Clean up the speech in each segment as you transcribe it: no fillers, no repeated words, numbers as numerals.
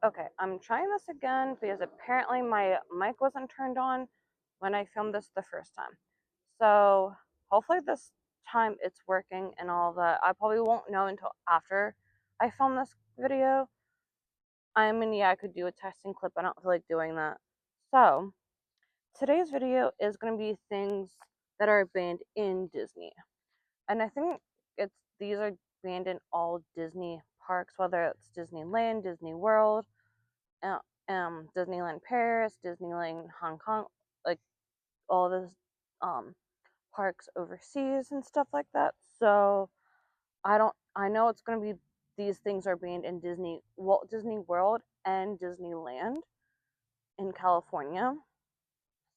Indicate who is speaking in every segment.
Speaker 1: Okay, I'm trying this again because apparently my mic wasn't turned on when I filmed this the first time. So hopefully this time it's working and all that. I probably won't know until after I film this video. I mean, yeah, I could do a testing clip. I don't feel like doing that. So today's video is going to be things that are banned in Disney. And I think these are banned in all Disney parks, whether it's Disneyland, Disney World, uh, Disneyland Paris, Disneyland Hong Kong, like all those um parks overseas and stuff like that. So I know it's gonna be these things are banned in Walt Disney World and Disneyland in California.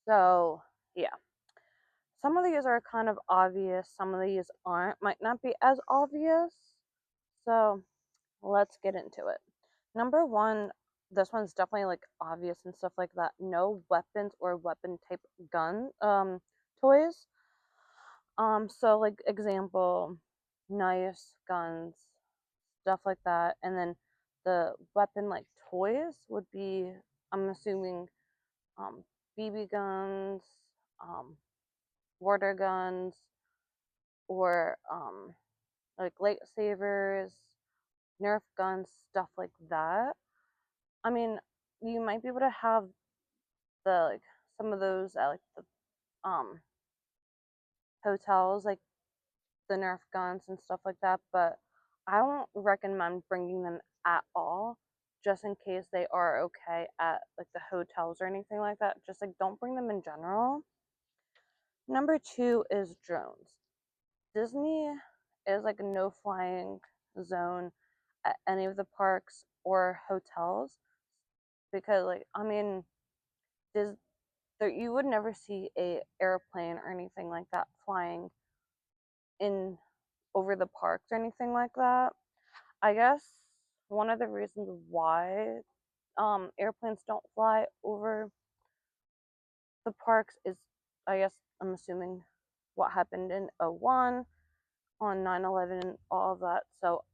Speaker 1: So yeah. Some of these are kind of obvious, some of these aren't, might not be as obvious. So let's get into it. Number one, this one's definitely like obvious and stuff like that. No weapons or weapon type gun toys. So like example, knives, guns, stuff like that. And then the weapon like toys would be, I'm assuming, um BB guns, um water guns, or like lightsabers, Nerf guns, stuff like that. I mean, you might be able to have the like some of those at like the hotels, like the Nerf guns and stuff like that, but I won't recommend bringing them at all, just in case they are okay at like the hotels or anything like that. Just like don't bring them in general. Number two is drones. Disney is like a no flying zone at any of the parks or hotels because like I mean Dis- there you would never see a airplane or anything like that flying in over the parks or anything like that. I guess one of the reasons why airplanes don't fly over the parks is, I guess I'm assuming, what happened in '01 on 9/11 and all of that. So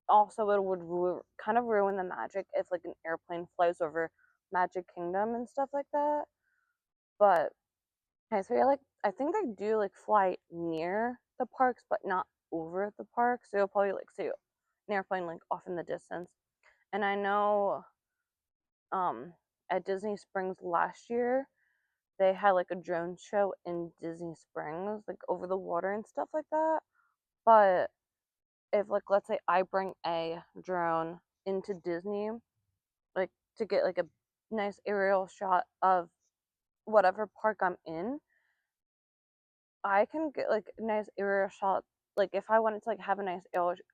Speaker 1: also it would kind of ruin the magic if like an airplane flies over Magic Kingdom and stuff like that. But I think they do like fly near the parks, but not over the parks. So you'll probably like see an airplane like off in the distance. And I know um at Disney Springs last year they had like a drone show in Disney Springs, like over the water and stuff like that. But if like let's say I bring a drone into Disney, like to get like a nice aerial shot of whatever park I'm in, I can get like a nice aerial shot. Like if I wanted to like have a nice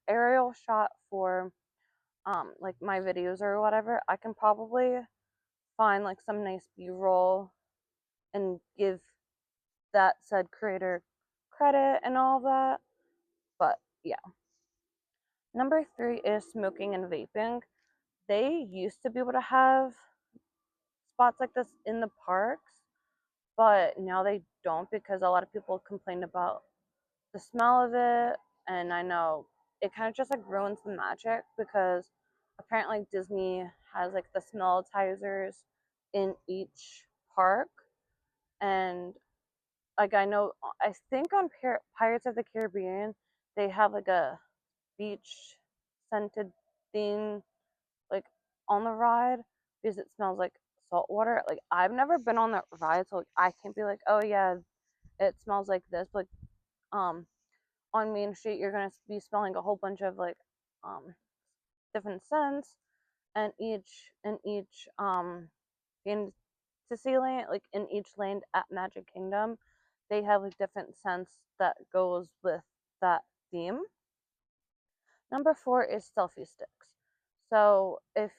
Speaker 1: aerial shot for like my videos or whatever, I can probably find like some nice B-roll and give that said creator credit and all that. But yeah. Number three is smoking and vaping. They used to be able to have spots like this in the parks, but now they don't because a lot of people complained about the smell of it. And I know it kind of just like ruins the magic because apparently Disney has like the smellitizers in each park. And like I think on Pirates of the Caribbean, they have like a beach scented thing like on the ride because it smells like salt water. Like I've never been on that ride, so like I can't be like, oh yeah, it smells like this. But um on Main Street, you're gonna be smelling a whole bunch of like um different scents, and each in Disneyland, like in each land at Magic Kingdom, they have like different scents that goes with that theme. Number four is selfie sticks. So if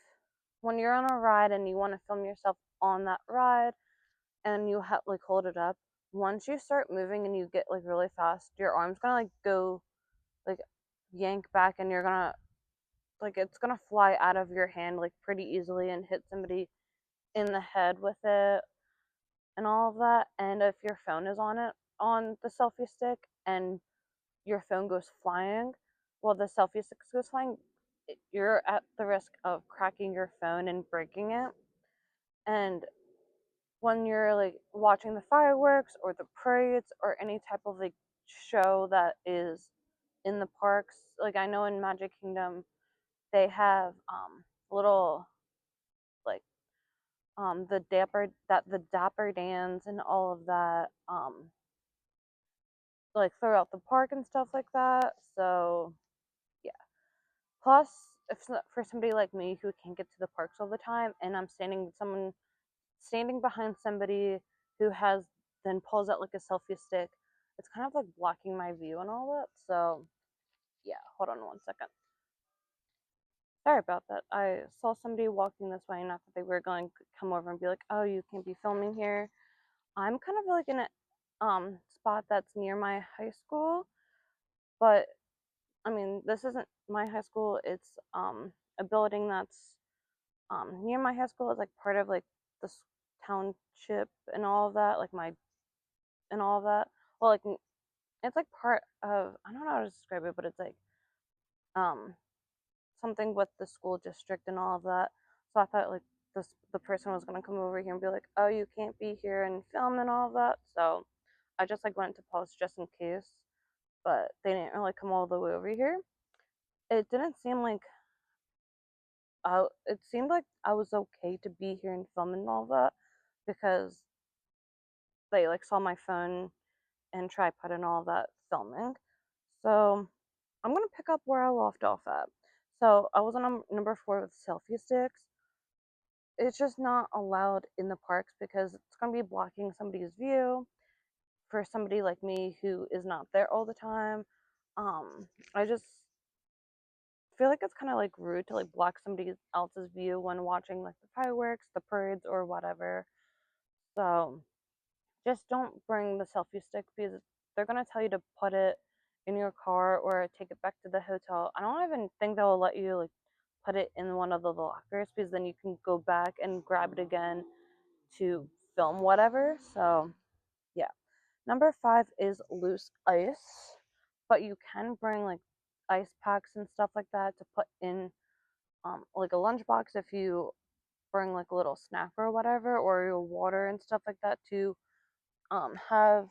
Speaker 1: when you're on a ride and you want to film yourself on that ride and you have like hold it up, once you start moving and you get like really fast, your arm's gonna like go like yank back and you're gonna like it's gonna fly out of your hand like pretty easily and hit somebody in the head with it and all of that. And if your phone is on the selfie stick and your phone goes flying, well the selfie stick goes flying, you're at the risk of cracking your phone and breaking it. And when you're like watching the fireworks or the parades or any type of like show that is in the parks, like I know in Magic Kingdom they have little like the Dapper Dans and all of that like throughout the park and stuff like that. So yeah. Plus, if for somebody like me who can't get to the parks all the time, and I'm standing behind somebody who has then pulls out like a selfie stick, it's kind of like blocking my view and all that. So yeah, hold on one second. Sorry about that. I saw somebody walking this way, not that they were going to come over and be like, "Oh, you can't be filming here." I'm kind of like in a spot that's near my high school, but I mean, this isn't my high school. It's a building that's near my high school. Is like part of like this township and all of that, like my and all of that. Well, like it's like part of I don't know how to describe it, but it's like um something with the school district and all of that. So I thought like the person was gonna come over here and be like, "Oh, you can't be here and film and all of that." So I just like went to pause just in case, but they didn't really come all the way over here. It didn't seem like it seemed like I was okay to be here and film and all that because they like saw my phone and tripod and all that filming. So I'm gonna pick up where I left off at. So I was on number 4 with selfie sticks. It's just not allowed in the parks because it's gonna be blocking somebody's view for somebody like me who is not there all the time. I just feel like it's kind of like rude to like block somebody else's view when watching like the fireworks, the parades, or whatever. So just don't bring the selfie stick because they're gonna tell you to put it in your car or take it back to the hotel. I don't even think they'll let you like put it in one of the lockers because then you can go back and grab it again to film whatever. So yeah. Number 5 is loose ice, but you can bring like ice packs and stuff like that to put in like a lunchbox if you bring like a little snack or whatever, or your water and stuff like that to have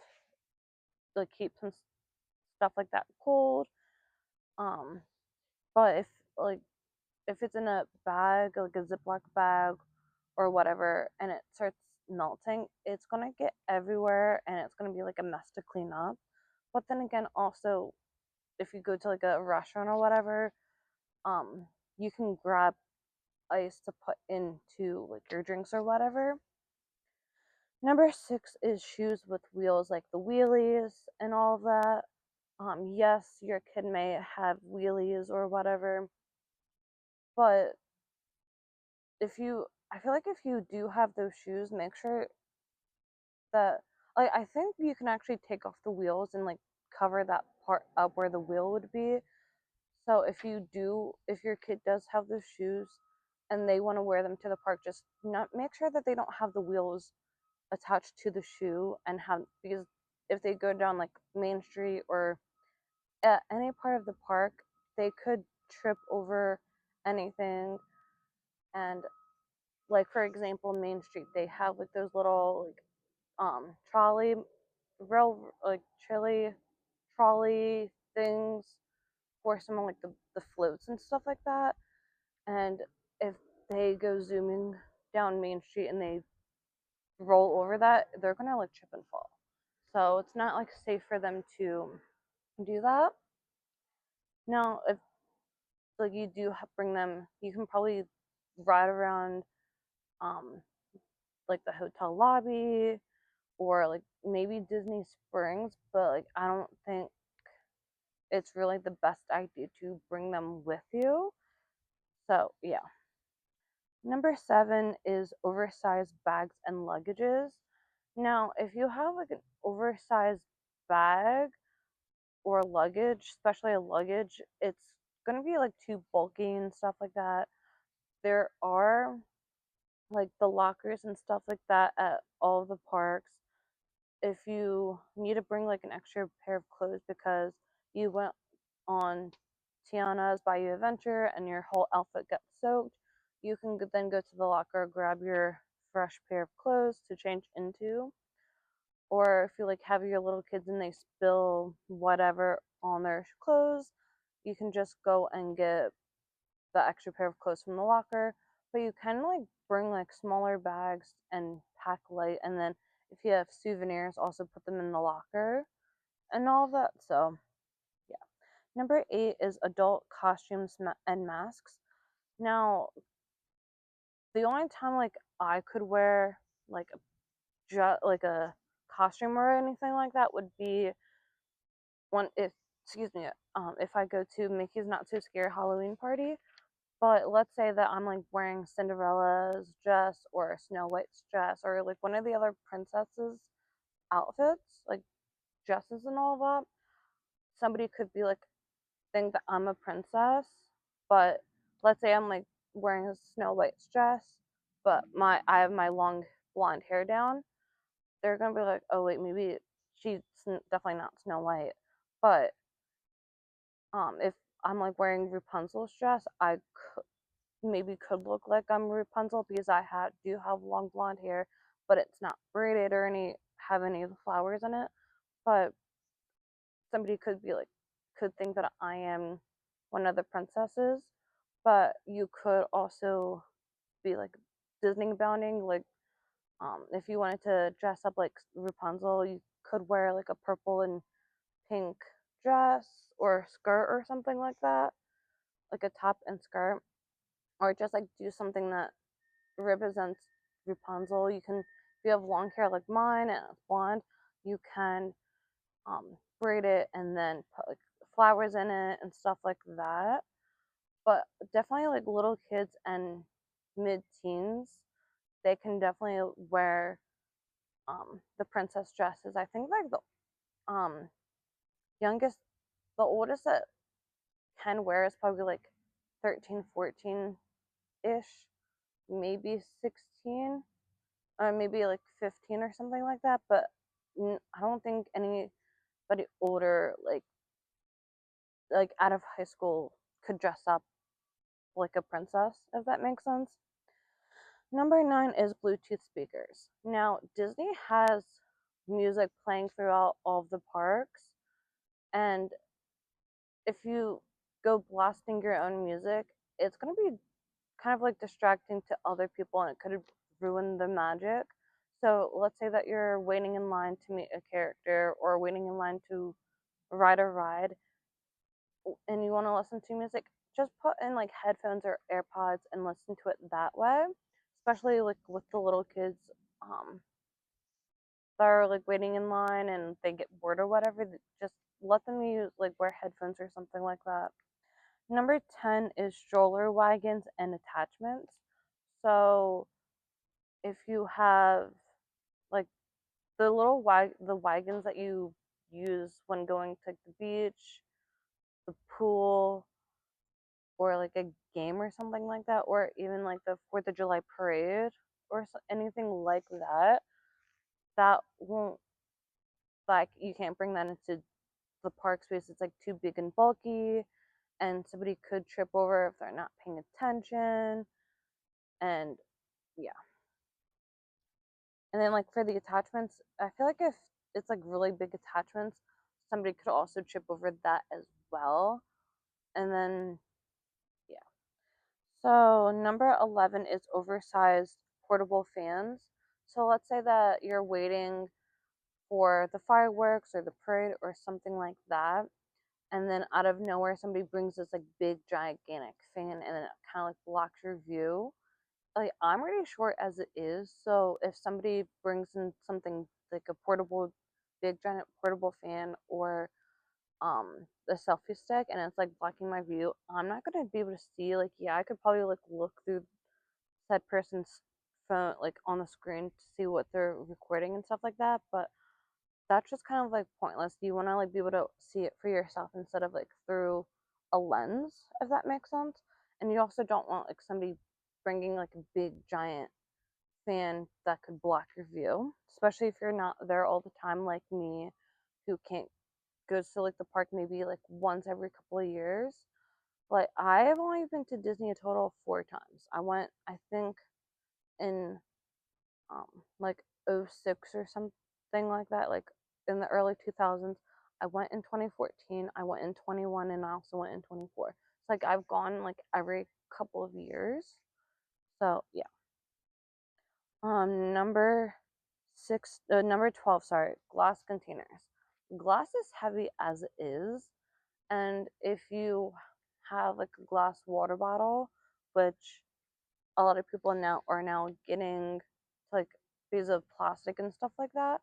Speaker 1: like keep some stuff like that cold. Um, but like if it's in a bag, like a Ziploc bag or whatever, and it starts melting, it's gonna get everywhere and it's gonna be like a mess to clean up. But then again, also if you go to like a restaurant or whatever, um, you can grab ice to put into like your drinks or whatever. Number 6 is shoes with wheels, like the wheelies and all of that. Yes, your kid may have wheelies or whatever, but I feel like if you do have those shoes, make sure that, like, I think you can actually take off the wheels and like cover that part up where the wheel would be. So if your kid does have those shoes and they want to wear them to the park, just not make sure that they don't have the wheels attached to the shoe and have because if they go down like Main Street or at any part of the park, they could trip over anything. And like for example, Main Street, they have like those little like trolley rail like trolley things for some of like the floats and stuff like that. And if they go zooming down Main Street and they roll over that, they're gonna like trip and fall. So it's not like safe for them to do that. Now, if like you do bring them, you can probably ride around um like the hotel lobby or like maybe Disney Springs, but like I don't think it's really the best idea to bring them with you. So yeah. Number 7 is oversized bags and luggages. Now, if you have like an oversized bag or luggage, especially a luggage, it's gonna be like too bulky and stuff like that. There are like the lockers and stuff like that at all of the parks. If you need to bring like an extra pair of clothes because you went on Tiana's Bayou Adventure and your whole outfit gets soaked, you can then go to the locker, grab your fresh pair of clothes to change into. Or if you like have your little kids and they spill whatever on their clothes, you can just go and get the extra pair of clothes from the locker. But you can like bring like smaller bags and pack light, and then if you have souvenirs, also put them in the locker and all of that. So yeah. Number 8 is adult costumes and masks. Now, the only time like I could wear like like a costume or anything like that would be when if excuse me if I go to Mickey's Not So Scary Halloween party. But let's say that I'm like wearing Cinderella's dress or Snow White's dress or like one of the other princesses outfits, like dresses and all that. Somebody could be like think that I'm a princess, but let's say I'm like wearing a Snow White's dress, but I have my long blonde hair down. They're gonna be like, oh wait, maybe she's definitely not Snow White. But if I'm like wearing Rapunzel's dress, I maybe could look like I'm Rapunzel because do have long blonde hair, but it's not braided or have any flowers in it. But somebody could think that I am one of the princesses, but you could also be like Disney bounding. Like if you wanted to dress up like Rapunzel, you could wear like a purple and pink dress or skirt or something like that, like a top and skirt, or just like do something that represents Rapunzel. You can, if you have long hair like mine and it's blonde, you can braid it and then put like flowers in it and stuff like that. But definitely like little kids and mid-teens, they can definitely wear the princess dresses. I think like the youngest, the oldest that can wear is probably like 13, 14 ish, maybe 16, or maybe like 15 or something like that. But I don't think anybody older, like out of high school, could dress up like a princess, if that makes sense. Number 9 is Bluetooth speakers. Now, Disney has music playing throughout all of the parks, and if you go blasting your own music, it's going to be kind of like distracting to other people and it could ruin the magic. So let's say that you're waiting in line to meet a character or waiting in line to ride a ride and you want to listen to music, just put in like headphones or AirPods and listen to it that way. Especially like with the little kids that are like waiting in line and they get bored or whatever, just let them use like wear headphones or something like that. Number 10 is stroller wagons and attachments. So if you have like the wagons that you use when going to the beach, the pool, or like a game or something like that, or even like the 4th of July parade or anything like that, that won't like you can't bring that into the park space. It's like too big and bulky, and somebody could trip over if they're not paying attention. And yeah. And then like for the attachments, I feel like if it's like really big attachments, somebody could also trip over that as well. And then yeah. So number 11 is oversized portable fans. So let's say that you're waiting for the fireworks or the parade or something like that. And then out of nowhere, somebody brings this like big gigantic fan and then it kind of like blocks your view. Like I'm already short as it is, so if somebody brings in something like a portable, big giant portable fan or the selfie stick and it's like blocking my view, I'm not gonna be able to see. Like yeah, I could probably like look through said person's phone like on the screen to see what they're recording and stuff like that, but that's just kind of like pointless. You want to like be able to see it for yourself instead of like through a lens, if that makes sense. And you also don't want like somebody bringing like a big giant fan that could block your view, especially if you're not there all the time like me, who can't go to like the park maybe like once every couple of years. But I have only been to Disney a total of 4 times. I went, I think, in like '06 or something like that, like in the early 2000s. I went in 2014, I went in 21, and I also went in 24. It's like I've gone like every couple of years. So yeah. Number number 12, sorry, glass containers. Glass is heavy as it is, and if you have like a glass water bottle, which a lot of people now are now getting like because of plastic and stuff like that.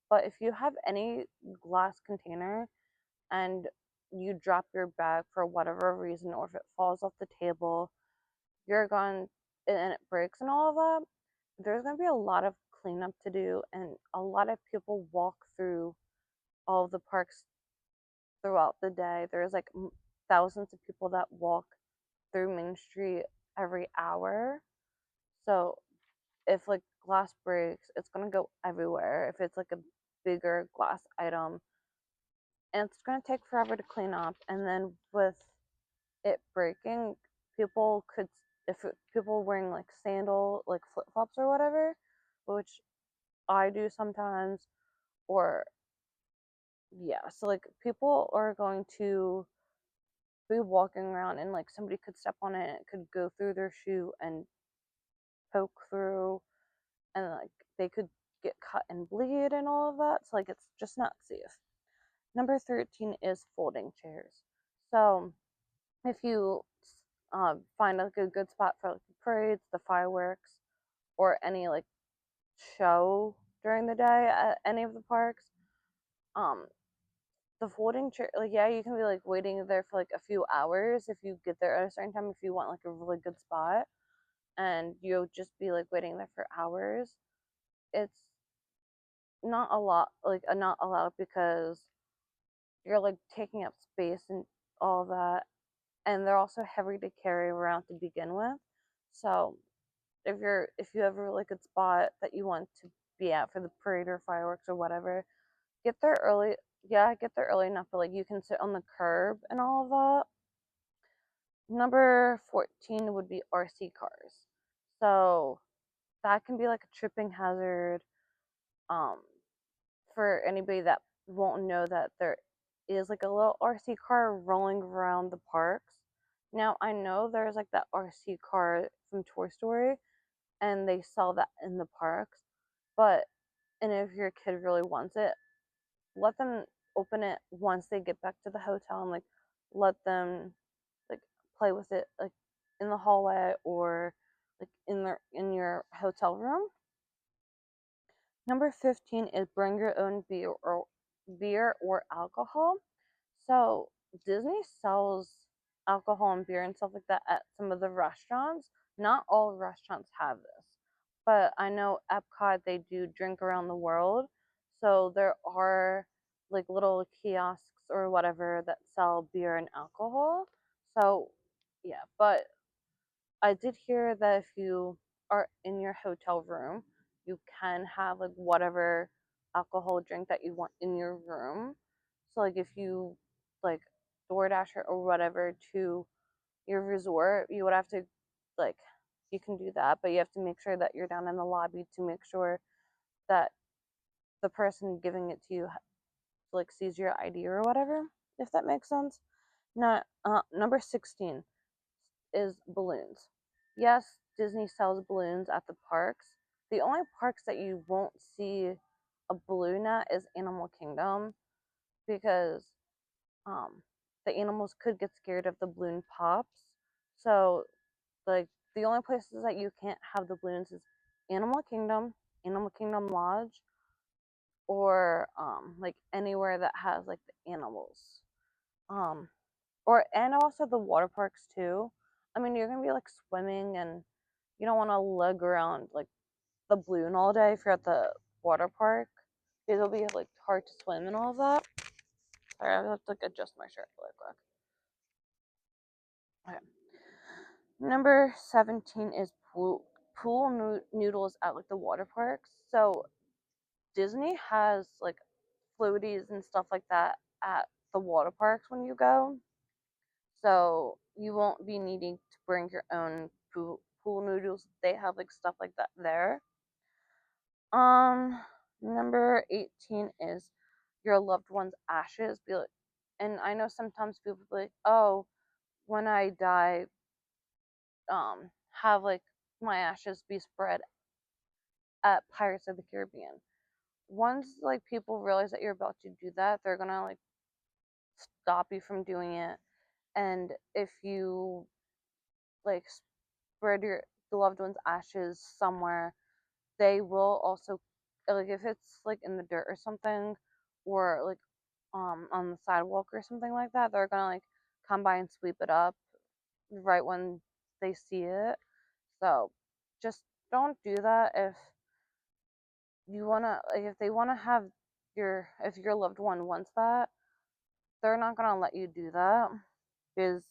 Speaker 1: But if you have any glass container and you drop your bag for whatever reason, or if it falls off the table, you're gone and it breaks and all of that, there's going to be a lot of cleanup to do, and a lot of people walk through all of the parks throughout the day. There's like thousands of people that walk through Main Street every hour. So if like glass breaks, it's gonna go everywhere. If it's like a bigger glass item, and it's gonna take forever to clean up. And then with it breaking, people could, if people wearing like sandal, like flip flops or whatever, which I do sometimes, or yeah, so like people are going to be walking around and like somebody could step on it, and it could go through their shoe and poke through, and like they could get cut and bleed and all of that. So like it's just not safe. Number 13 is folding chairs. So if you find like a good spot for like the parades, the fireworks, or any like show during the day at any of the parks, um, the folding chair, like yeah, you can be like waiting there for like a few hours if you get there at a certain time if you want like a really good spot, and you'll just be like waiting there for hours. It's not a lot, like not allowed because you're like taking up space and all that, and they're also heavy to carry around to begin with. So if you have a really good spot that you want to be at for the parade or fireworks or whatever, get there early. Yeah, get there early enough, but like you can sit on the curb and all of that. Number 14 would be RC cars. So that can be like a tripping hazard. Um, for anybody that won't know, that there is like a little RC car rolling around the parks. Now I know there's like that RC car from Toy Story, and they sell that in the parks. But and if your kid really wants it, let them open it once they get back to the hotel, and like let them like play with it like in the hallway or like in your hotel room. Number 15 is bring your own beer or alcohol. So Disney sells alcohol and beer and stuff like that at some of the restaurants. Not all restaurants have this, but I know Epcot, they do drink around the world. So there are like little kiosks or whatever that sell beer and alcohol. So yeah, but I did hear that if you are in your hotel room, you can have like whatever alcohol drink that you want in your room. So like if you like DoorDash or whatever to your resort, you would have to like you can do that, but you have to make sure that you're down in the lobby to make sure that the person giving it to you like sees your ID or whatever, if that makes sense. Not number 16 is balloons. Yes, Disney sells balloons at the parks. The only parks that you won't see a balloon at is Animal Kingdom, because um, the animals could get scared if the balloon pops. So, like, the only places that you can't have the balloons is Animal Kingdom, Animal Kingdom Lodge, or like anywhere that has like the animals. Um, or and also the water parks too. I mean, you're gonna be like swimming, and you don't want to lug around like the balloon all day if you're at the water park. It'll be like hard to swim and all of that. Sorry, I have to like adjust my shirt really quick. Okay. Number 17 is pool noodles at like the water parks. So Disney has like floaties and stuff like that at the water parks when you go. So you won't be needing to bring your own pool noodles. They have like stuff like that there. Number 18 is your loved one's ashes. Be like, and I know sometimes people be like, oh, when I die, have like my ashes be spread at Pirates of the Caribbean. Once like people realize that you're about to do that, they're gonna like stop you from doing it. And if you like spread your loved one's ashes somewhere, they will also like if it's like in the dirt or something, or like on the sidewalk or something like that, they're gonna like come by and sweep it up right when they see it. So just don't do that if you wanna like if they wanna have if your loved one wants that, they're not gonna let you do that because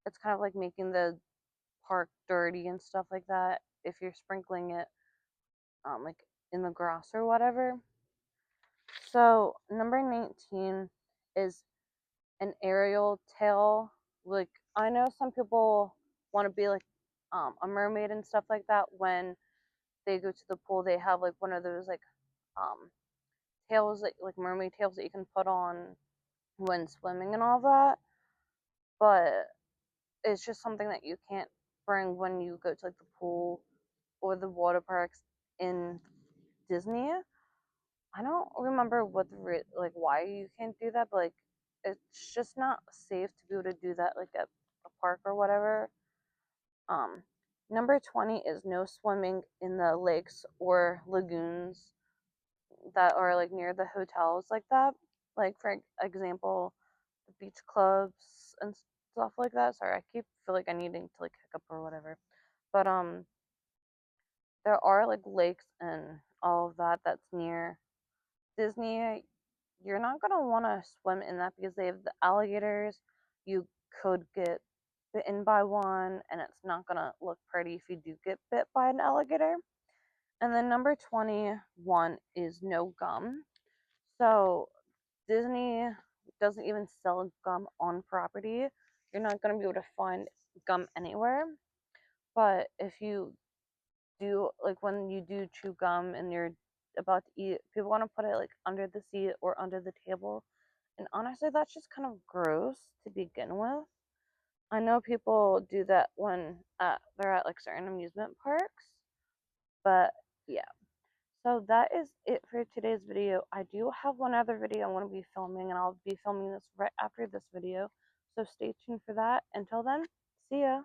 Speaker 1: it's kind of like making the park dirty and stuff like that if you're sprinkling it like in the grass or whatever. So number 19 is an aerial tail. Like I know some people want to be like a mermaid and stuff like that. When they go to the pool, they have like one of those like um tails, like mermaid tails that you can put on when swimming and all that. But it's just something that you can't bring when you go to like the pool or the water parks in Disney. I don't remember what like why you can't do that, but like it's just not safe to be able to do that like at a park or whatever. Um, Number 20 is no swimming in the lakes or lagoons that are like near the hotels like that. Like for example, the beach clubs and stuff like that. Sorry, I keep feel like I needing to like hiccup or whatever. But there are like lakes and all of that that's near Disney. You're not gonna want to swim in that because they have the alligators. You could get bitten by one, and it's not gonna look pretty if you do get bit by an alligator. And then number 21 is no gum. So Disney doesn't even sell gum on property. You're not gonna be able to find gum anywhere. But if you do, like when you do chew gum and you're about to eat, people want to put it like under the seat or under the table. And honestly, that's just kind of gross to begin with. I know people do that when they're at like certain amusement parks, but yeah. So that is it for today's video. I do have one other video I'm going to be filming, and I'll be filming this right after this video. So stay tuned for that. Until then, see ya.